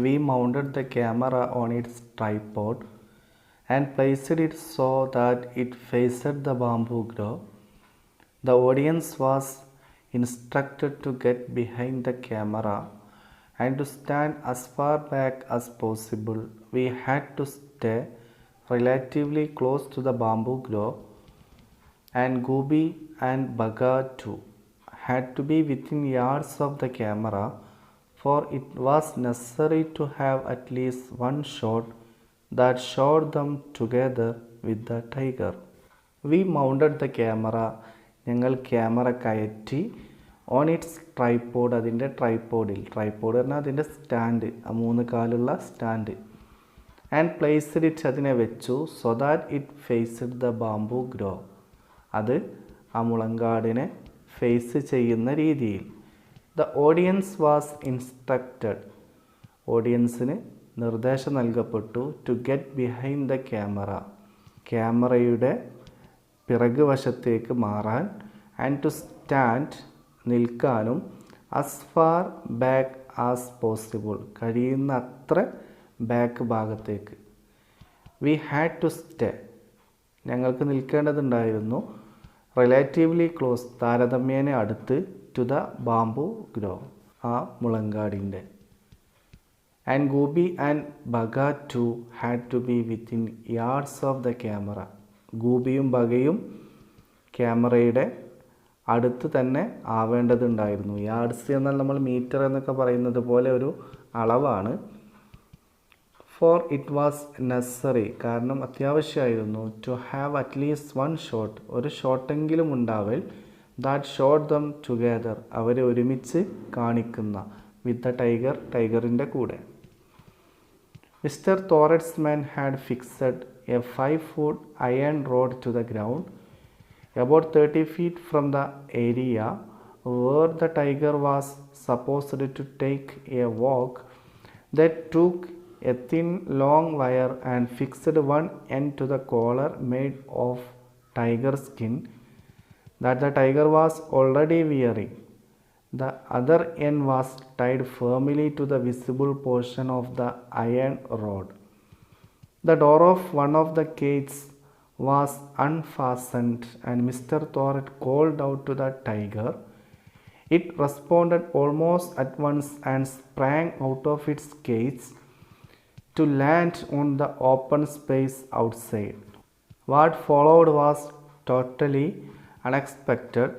We mounted the camera on its tripod and placed it so that it faced the bamboo grove. The audience was instructed to get behind the camera and to stand as far back as possible. We had to stay relatively close to the bamboo grove, and Gobi and Baga too had to be within yards of the camera, for it was necessary to have at least one shot that showed them together with the tiger. We mounted the camera. ഞങ്ങൾ ക്യാമറ കയറ്റി on its tripod, അതിൻ്റെ ട്രൈപ്പോഡിൽ. Tripod പറഞ്ഞാൽ അതിൻ്റെ stand, ആ 3 കാലുള്ള stand. And placed it, അതിനെ വെച്ചു. So that it faced the bamboo grove, അത് ആ മുളങ്കാടിനെ ഫേസ് ചെയ്യുന്ന രീതിയിൽ. ദ ഓഡിയൻസ് വാസ് ഇൻസ്ട്രക്റ്റഡ്, ഓഡിയൻസിന് നിർദ്ദേശം നൽകപ്പെട്ടു. To get behind the camera, ക്യാമറയുടെ പിറകു വശത്തേക്ക് മാറാൻ. ആൻഡ് ടു സ്റ്റാൻഡ്, നിൽക്കാനും. As far back as possible, കഴിയുന്ന അത്ര ബാക്ക് ഭാഗത്തേക്ക്. വി ഹാഡ് ടു സ്റ്റേ, ഞങ്ങൾക്ക് നിൽക്കേണ്ടതുണ്ടായിരുന്നു. റിലേറ്റീവ്ലി ക്ലോസ്, താരതമ്യേന അടുത്ത്. ടു ദ ബാംബു ഗ്രോ, ആ മുളങ്കാടിൻ്റെ. And Goopy and Bagha too had to be within yards of the camera, ഗൂബിയും ബഗയും ക്യാമറയുടെ അടുത്ത് തന്നെ ആവേണ്ടതുണ്ടായിരുന്നു. യാർഡ്സ് എന്നാൽ നമ്മൾ മീറ്റർ എന്നൊക്കെ പറയുന്നത് പോലെ ഒരു അളവാണ്. ഫോർ ഇറ്റ് വാസ് നെസസറി, കാരണം അത്യാവശ്യമായിരുന്നു. To have at least one shot, ഒരു ഷോട്ടെങ്കിലും ഉണ്ടാവൽ. ദാറ്റ് ഷോട്ട് ദം ടുഗെദർ, അവരെ ഒരുമിച്ച് കാണിക്കുന്ന. വിത്ത് ദ ടൈഗർ, ടൈഗറിൻ്റെ കൂടെ. Mr Thorat's man had fixed a 5-foot iron rod to the ground about 30 feet from the area where the tiger was supposed to take a walk. They took a thin long wire and fixed one end to the collar made of tiger skin that the tiger was already wearing. The other end was tied firmly to the visible portion of the iron rod. The door of one of the cages was unfastened, and Mr. Thornton called out to the tiger. It responded almost at once and sprang out of its cage to land on the open space outside. What followed was totally unexpected.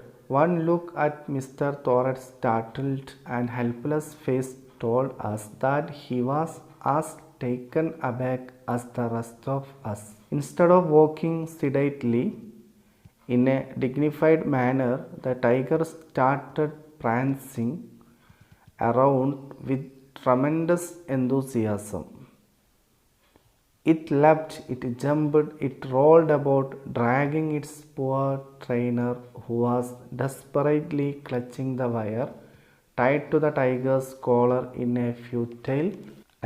One look at Mr. Thornton's startled and helpless face told us that he was as taken aback as the rest of us. Instead of walking sedately in a dignified manner, the tiger started prancing around with tremendous enthusiasm. It leapt, it jumped, it rolled about, dragging its poor trainer, who was desperately clutching the wire tied to the tiger's collar in a futile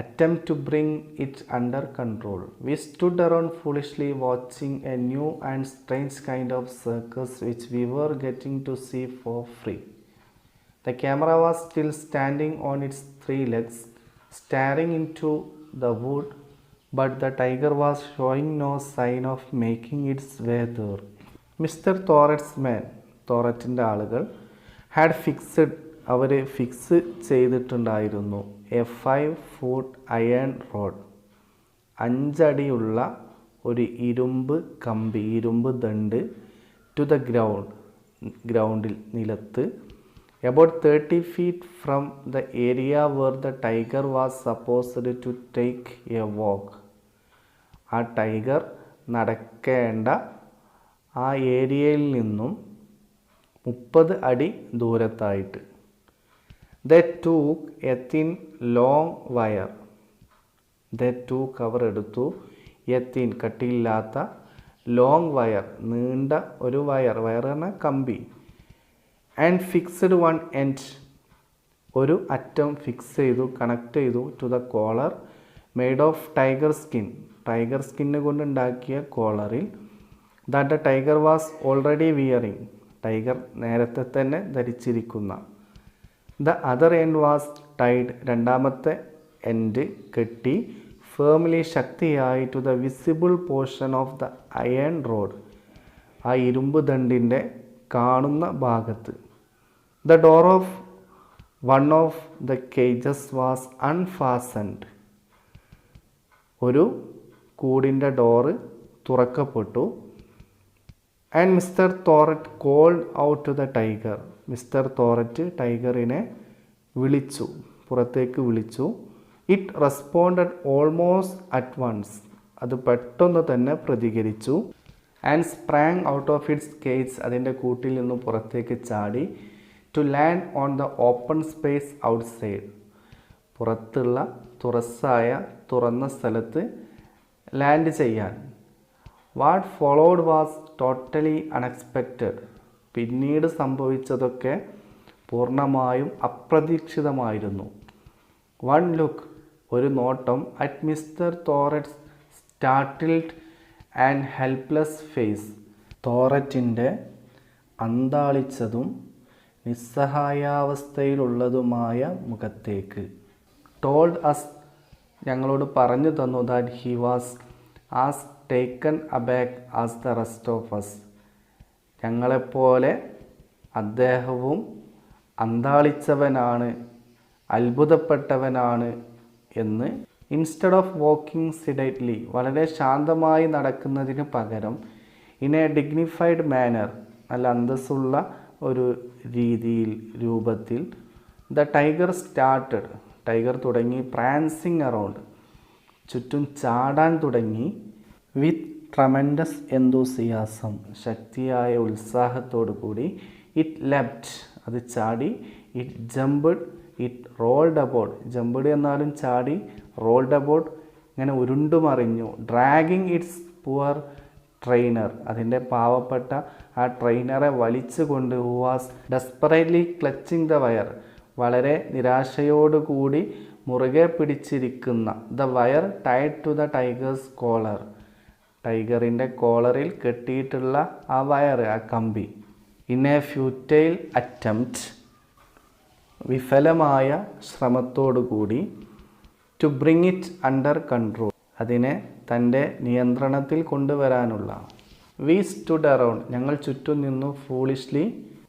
attempt to bring it under control. We stood around foolishly watching a new and strange kind of circus which we were getting to see for free. The camera was still standing on its 3 legs, staring into the wood, but the tiger was showing no sign of making its way there. Mr. Thornton's തോററ്റിൻ്റെ ആളുകൾ had fixed, our fix ചെയ്തിട്ടുണ്ടായിരുന്നു. A 5-foot iron rod, 5 അടിയുള്ള ഒരു ഇരുമ്പ് കമ്പി, ഇരുമ്പ് ദണ്ട്. To the ഗ്രൗണ്ടിൽ, നിലത്ത്. about 30 feet from the area where the tiger was supposed to take a walk. ആ tiger നടക്കേണ്ട ആ ഏരിയയിൽ നിന്നും 30 അടി ദൂരത്തായിട്ട്. They took a thin long wire. They took, അവർ എടുത്തു, a thin, കട്ടിയില്ലാത്ത, long wire, നീണ്ട ഒരു വയർ പറഞ്ഞാൽ കമ്പി. ആൻഡ് ഫിക്സ്ഡ് വൺ എൻഡ്, ഒരു അറ്റം ഫിക്സ് ചെയ്തു, കണക്ട് ചെയ്തു. To the collar made of tiger skin, tiger സ്കിന്ന് കൊണ്ടുണ്ടാക്കിയ കോളറിൽ. That the tiger was already wearing, tiger നേരത്തെ തന്നെ ധരിച്ചിരിക്കുന്ന. The other end was tied, രണ്ടാമത്തെ എൻഡ് കെട്ടി ഫേംലി ശക്തിയായി to the visible portion of the iron rod, ആ ഇരുമ്പ് ദണ്ടിൻ്റെ കാണുന്ന ഭാഗത്ത്. The door of one of the cages was unfastened, ഒരു കൂടിൻ്റെ ഡോറ് തുറക്കപ്പെട്ടു. And Mr Thorat called out to the tiger, mister തോററ്റ് ടൈഗറിനെ വിളിച്ചു, പുറത്തേക്ക് വിളിച്ചു. It responded almost at once, അത് പെട്ടെന്ന് തന്നെ പ്രതികരിച്ചു. And sprang out of its cage, അതിൻ്റെ കൂട്ടിൽ നിന്ന് പുറത്തേക്ക് ചാടി. To land on the open space outside, പുറത്തുള്ള തുറന്ന സ്ഥലത്ത് ലാൻഡ് ചെയ്യാൻ. What followed was totally unexpected, പിന്നീട് സംഭവിച്ചതൊക്കെ പൂർണ്ണമായും അപ്രതീക്ഷിതമായിരുന്നു. വൺ ലുക്ക്, ഒരു നോട്ടം, at Mr Thorat's startled and helpless face, തോററ്റിൻ്റെ അന്താളിച്ചതും നിസ്സഹായാവസ്ഥയിലുള്ളതുമായ മുഖത്തേക്ക്. ടോൾഡ് അസ്, ഞങ്ങളോട് പറഞ്ഞു തന്നു, that he was as taken aback as the rest of us, ഞങ്ങളെപ്പോലെ അദ്ദേഹവും അന്താളിച്ചവനാണ്, അത്ഭുതപ്പെട്ടവനാണ് എന്ന്. ഇൻസ്റ്റെഡ് ഓഫ് വാക്കിംഗ് സിഡൈറ്റ്ലി, വളരെ ശാന്തമായി നടക്കുന്നതിന് പകരം, ഇൻ എ ഡിഗ്നിഫൈഡ് മാനർ, നല്ല അന്തസ്സുള്ള ഒരു രൂപത്തിൽ, ദ ടൈഗർ സ്റ്റാർട്ടഡ്, ടൈഗർ തുടങ്ങി, പ്രാൻസിങ് അറൗണ്ട്, ചുറ്റും ചാടാൻ തുടങ്ങി. വിത്ത് ട്രമൻഡസ് എന്തൂസിയാസം, ശക്തിയായ ഉത്സാഹത്തോടു കൂടി. ഇറ്റ് ലെപ്റ്റ്, അത് ചാടി. It jumped, it rolled about, jumped എന്നാലും ചാടി, റോൾഡ് അബൌട്ട് ഇങ്ങനെ ഉരുണ്ടുമറിഞ്ഞു. ഡ്രാഗിങ് ഇറ്റ്സ് പുവർ ട്രെയിനർ, അതിൻ്റെ പാവപ്പെട്ട ആ ട്രെയിനറെ വലിച്ചുകൊണ്ട്. Who was desperately clutching the wire, വളരെ നിരാശയോടുകൂടി മുറുകെ പിടിച്ചിരിക്കുന്ന. The wire tied to the tiger's collar, ടൈഗറിൻ്റെ കോളറിൽ കെട്ടിയിട്ടുള്ള ആ വയർ, ആ കമ്പി. ഇൻ എ ഫ്യൂറ്റൈൽ അറ്റംപ്റ്റ്, വിഫലമായ ശ്രമത്തോടുകൂടി. To bring it under control, അതിനെ തൻ്റെ നിയന്ത്രണത്തിൽ കൊണ്ടുവരാനുള്ള. വി സ്റ്റുഡ് അറൗണ്ട്, ഞങ്ങൾ ചുറ്റും നിന്നു. ഫൂളിഷ്ലി,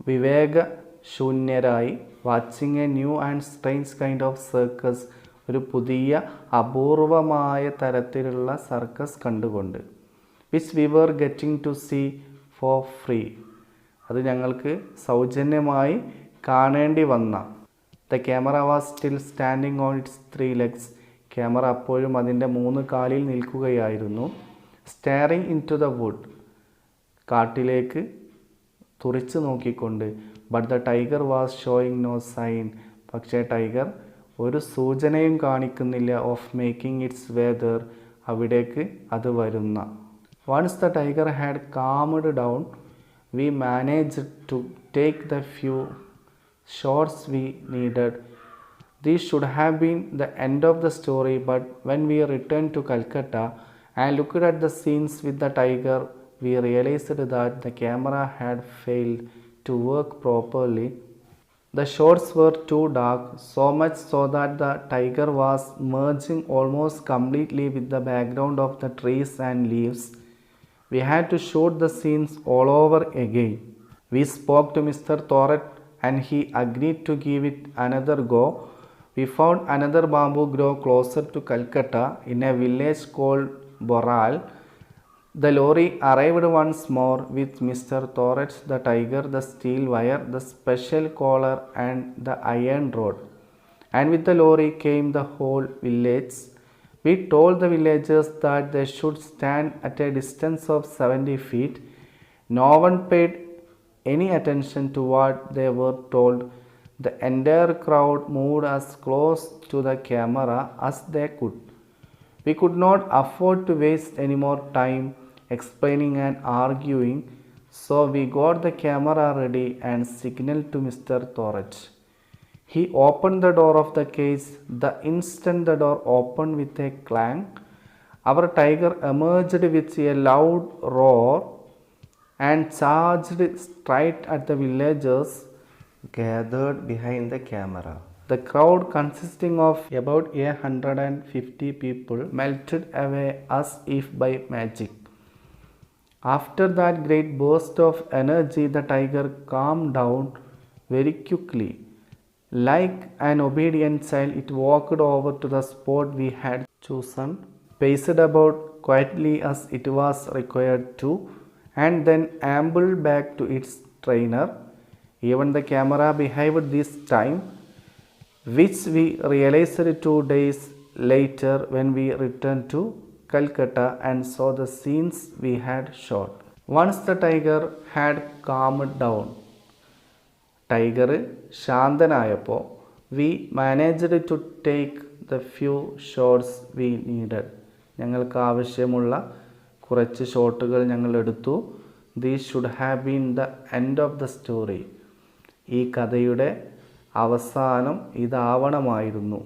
വിവേകശൂന്യരായി. Watching a new and strange kind of circus, ഒരു പുതിയ അപൂർവമായ തരത്തിലുള്ള സർക്കസ് കണ്ടുകൊണ്ട്. Which we were getting to see for free, അത് ഞങ്ങൾക്ക് സൗജന്യമായി കാണേണ്ടി വന്ന. The camera was still standing on its 3 legs, camera അപ്പോഴും അതിൻ്റെ 3 കാലിൽ നിൽക്കുകയായിരുന്നു. Staring into the wood, കാട്ടിലേക്ക് തുറിച്ചു നോക്കിക്കൊണ്ട്. But the tiger was showing no sign, പക്ഷേ ടൈഗർ ഒരു സൂചനയും കാണിക്കുന്നില്ല. Of making it's way there, അവിടേക്ക് അത് വരുന്ന. Once the tiger had calmed down, we managed to take the few shots we needed. This should have been the end of the story, but when we returned to Calcutta and looked at the scenes with the tiger, we realized that the camera had failed to work properly. The shots were too dark, so much so that the tiger was merging almost completely with the background of the trees and leaves. We had to shoot the scenes all over again. We spoke to Mr. Thoret and he agreed to give it another go. We found another bamboo grove closer to Calcutta in a village called Boral. The lorry arrived once more with Mr. Thoret, the tiger, the steel wire, the special collar and the iron rod. And with the lorry came the whole village. We told the villagers that they should stand at a distance of 70 feet. No one paid any attention to what they were told. The entire crowd moved as close to the camera as they could. We could not afford to waste any more time explaining and arguing, so we got the camera ready and signaled to Mr. Thoret. He opened the door of the cage. The instant the door opened with a clang, our tiger emerged with a loud roar and charged straight at the villagers gathered behind the camera. The crowd, consisting of about 150 people, melted away as if by magic. After that great burst of energy, the tiger calmed down very quickly. Like an obedient child, it walked over to the spot we had chosen, paced about quietly as it was required to, and then ambled back to its trainer. Even the camera behaved this time, which we realized 2 days later when we returned to Calcutta and saw the scenes we had shot. Once the tiger had calmed down, tiger ശാന്തനായപ്പോൾ we managed to take the few shots we needed. ഞങ്ങൾക്ക് ആവശ്യമുള്ള കുറച്ച് ഷോട്ടുകൾ ഞങ്ങൾ എടുത്തു. These should have been the end of the story. ഈ കഥയുടെ അവസാനം ഇതാവണമായിരുന്നു.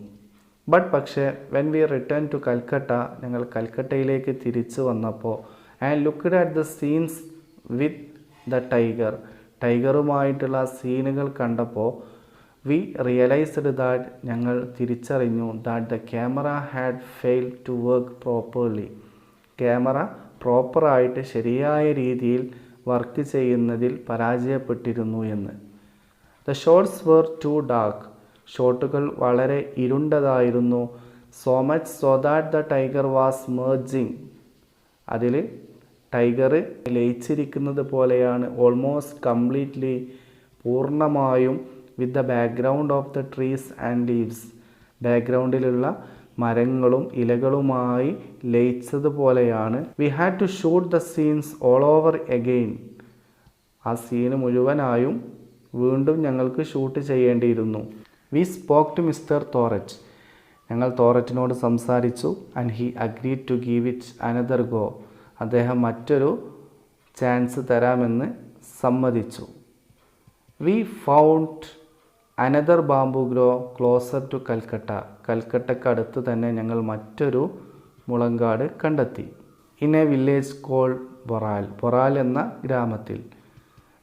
പക്ഷേ when we return to Calcutta, ഞങ്ങൾ കൽക്കട്ടയിലേക്ക് തിരിച്ചു വന്നപ്പോൾ and looked at the scenes with the tiger, ടൈഗറുമായിട്ടുള്ള സീനുകൾ കണ്ടപ്പോൾ വി റിയലൈസ്ഡ് ദാറ്റ്, ഞങ്ങൾ തിരിച്ചറിഞ്ഞു that the camera had failed to work properly. Camera പ്രോപ്പറായിട്ട് ശരിയായ രീതിയിൽ വർക്ക് ചെയ്യുന്നതിൽ പരാജയപ്പെട്ടിരുന്നു എന്ന്. The shots were too dark. ഷോട്ടുകൾ വളരെ ഇരുണ്ടതായിരുന്നു. So much so that the tiger was merging. അതിൽ ടൈഗർ ലയിച്ചിരിക്കുന്നത് പോലെയാണ്, ഓൾമോസ്റ്റ് കംപ്ലീറ്റ്ലി, പൂർണ്ണമായും, with the background of the trees and leaves. ബാക്ക്ഗ്രൗണ്ടിലുള്ള മരങ്ങളും ഇലകളുമായി ലയിച്ചതുപോലെയാണ്. We had to shoot the scenes all over again. ആ സീന് മുഴുവനായും വീണ്ടും ഞങ്ങൾക്ക് ഷൂട്ട് ചെയ്യേണ്ടിയിരുന്നു. We spoke to mister Thorat. ഞങ്ങൾ തോററ്റിനോട് സംസാരിച്ചു. And he agreed to give it another go. അദ്ദേഹം മറ്റൊരു ചാൻസ് തരാമെന്ന് സമ്മതിച്ചു. We found another bamboo grove closer to Calcutta. കൽക്കട്ടയ്ക്ക് അടുത്ത് തന്നെ ഞങ്ങൾ മറ്റൊരു മുളങ്കാട് കണ്ടെത്തി. In a village called Boral. Boral എന്ന ഗ്രാമത്തിൽ.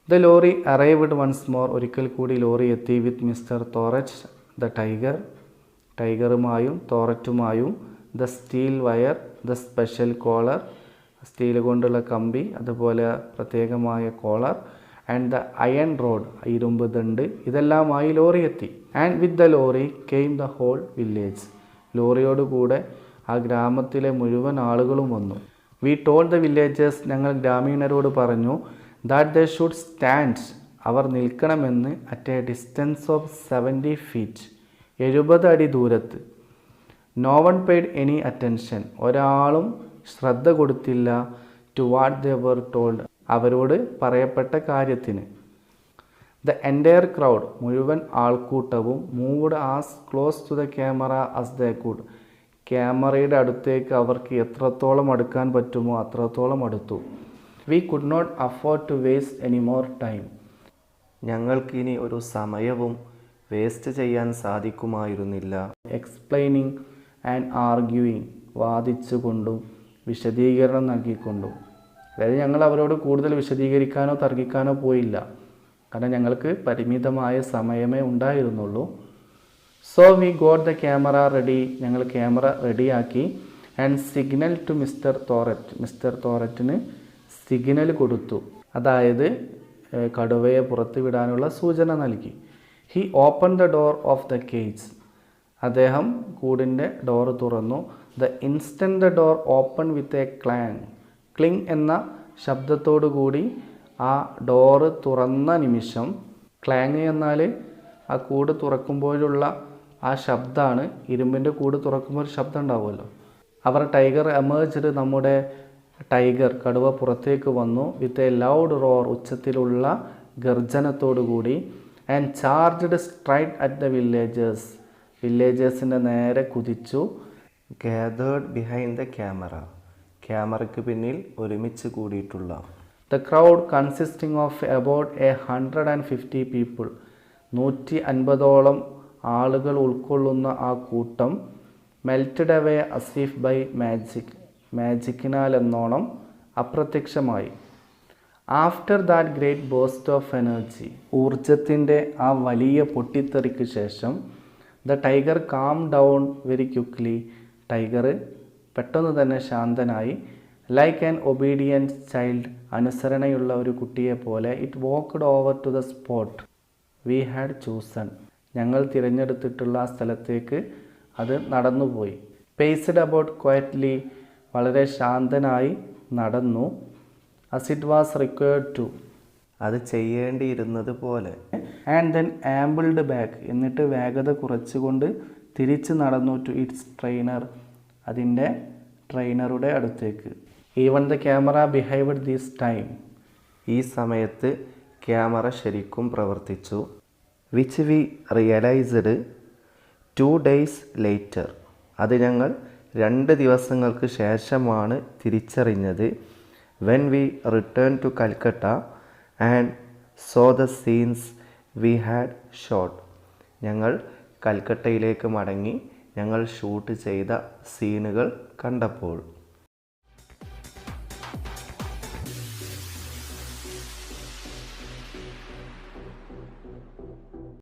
The lorry arrived once more. ഒരിക്കൽ കൂടി ലോറി എത്തി. With Mr Thorat, the tiger, ടൈഗറുമായും തോററ്റുമായും, the steel wire, the special collar, steel കൊണ്ടുള്ള കമ്പി, അതുപോലെ പ്രത്യേകമായ collar, and the iron rod, ഇരുമ്പ് ദണ്ട്, ഇതെല്ലാമായി ലോറി എത്തി. And with the lorry came the whole village. ലോറിയോടുകൂടെ ആ ഗ്രാമത്തിലെ മുഴുവൻ ആളുകളും വന്നു. We told the villagers. ഞങ്ങൾ ഗ്രാമീണരോട് പറഞ്ഞു ദാറ്റ് ദേ ഷുഡ് സ്റ്റാൻഡ്. അവർ നിൽക്കണമെന്ന്. At a distance of 70 feet, 70 അടി ദൂരത്ത്. No one paid any attention. ഒരാളും ശ്രദ്ധ കൊടുത്തില്ല. To what they were told. അവരോട് പറയപ്പെട്ട കാര്യത്തിന്. ദ എൻറ്റയർ ക്രൗഡ്, മുഴുവൻ ആൾക്കൂട്ടവും, moved as close to the camera as they could. ക്യാമറയുടെ അടുത്തേക്ക് അവർക്ക് എത്രത്തോളം അടുക്കാൻ പറ്റുമോ അത്രത്തോളം അടുത്തു. We could not afford to waste any more time. ഞങ്ങൾക്കിനി ഒരു സമയവും വേസ്റ്റ് ചെയ്യാൻ സാധിക്കുമായിരുന്നില്ല. Explaining and arguing. വാദിച്ചുകൊണ്ടും വിശദീകരണം നൽകിക്കൊണ്ടും. അതായത് ഞങ്ങൾ അവരോട് കൂടുതൽ വിശദീകരിക്കാനോ തർക്കിക്കാനോ പോയില്ല. കാരണം ഞങ്ങൾക്ക് പരിമിതമായ സമയമേ ഉണ്ടായിരുന്നുള്ളൂ. So we got the camera ready. ഞങ്ങൾ ക്യാമറ റെഡിയാക്കി. And signal to mister Thorat. Mister തോററ്റിന് സിഗ്നൽ കൊടുത്തു. അതായത് കടുവയെ പുറത്ത് വിടാനുള്ള സൂചന നൽകി. He open the door of the cage. അദ്ദേഹം കൂടിൻ്റെ ഡോറ് തുറന്നു. The instant the door open with a clang. ക്ലിങ് എന്ന ശബ്ദത്തോടു കൂടി ആ ഡോറ് തുറന്ന നിമിഷം, ക്ലാങ് എന്നാൽ ആ കൂട് തുറക്കുമ്പോഴുള്ള ആ ശബ്ദമാണ്. ഇരുമ്പിൻ്റെ കൂട് തുറക്കുമ്പോൾ ഒരു ശബ്ദം ഉണ്ടാവുമല്ലോ. Our tiger emerged. നമ്മുടെ ടൈഗർ, കടുവ പുറത്തേക്ക് വന്നു. വിത്ത് എ ലൗഡ് റോർ, ഉച്ചത്തിലുള്ള ഗർജനത്തോടു കൂടി. And charged straight at the villagers. വില്ലേജേഴ്സിൻ്റെ നേരെ കുതിച്ചു. Gathered behind the camera. ക്യാമറയ്ക്ക് പിന്നിൽ ഒരുമിച്ച് കൂടിയിട്ടുള്ള. The crowd consisting of about 150 people. 150ഓളം ആളുകൾ ഉൾക്കൊള്ളുന്ന ആ കൂട്ടം മെൽറ്റഡ് അവേ അസീഫ് ബൈ മാജിക്. മാജിക്കിനാൽ എന്നോണം അപ്രത്യക്ഷമായി. After that great burst of energy. ഊർജത്തിൻ്റെ ആ വലിയ പൊട്ടിത്തെറിക്ക് ശേഷം the tiger calm down very quickly. Tiger പെട്ടെന്ന് തന്നെ ശാന്തനായി. ലൈക്ക് ആൻ ഒബീഡിയൻറ്റ് ചൈൽഡ്, അനുസരണയുള്ള ഒരു കുട്ടിയെ പോലെ. It walked over to the spot we had chosen, ഞങ്ങൾ തിരഞ്ഞെടുത്തിട്ടുള്ള ആ സ്ഥലത്തേക്ക് അത് നടന്നുപോയി. പേസ്ഡ് അബൌട്ട് ക്വയറ്റ്ലി, വളരെ ശാന്തനായി നടന്നു. as it was required to, അത് ചെയ്യേണ്ടിയിരുന്നത് പോലെ. ആൻഡ് ദെൻ ആംബിൾഡ് ബാക്ക്, എന്നിട്ട് വേഗത കുറച്ചുകൊണ്ട് തിരിച്ച് നടന്നു. ടു ഇറ്റ്സ് ട്രെയിനർ, അതിൻ്റെ ട്രെയിനറുടെ അടുത്തേക്ക്. Even the camera behaved this time, ഈ സമയത്ത് ക്യാമറ ശരിക്കും പ്രവർത്തിച്ചു. Which we realised 2 days later, അത് ഞങ്ങൾ 2 ദിവസങ്ങൾക്ക് ശേഷമാണ് തിരിച്ചറിഞ്ഞത്. when we returned to Calcutta and saw the scenes we had shot, ഞങ്ങൾ കൽക്കട്ടയിലേക്ക് മടങ്ങി ഞങ്ങൾ ഷൂട്ട് ചെയ്ത സീനുകൾ കണ്ടപ്പോൾ.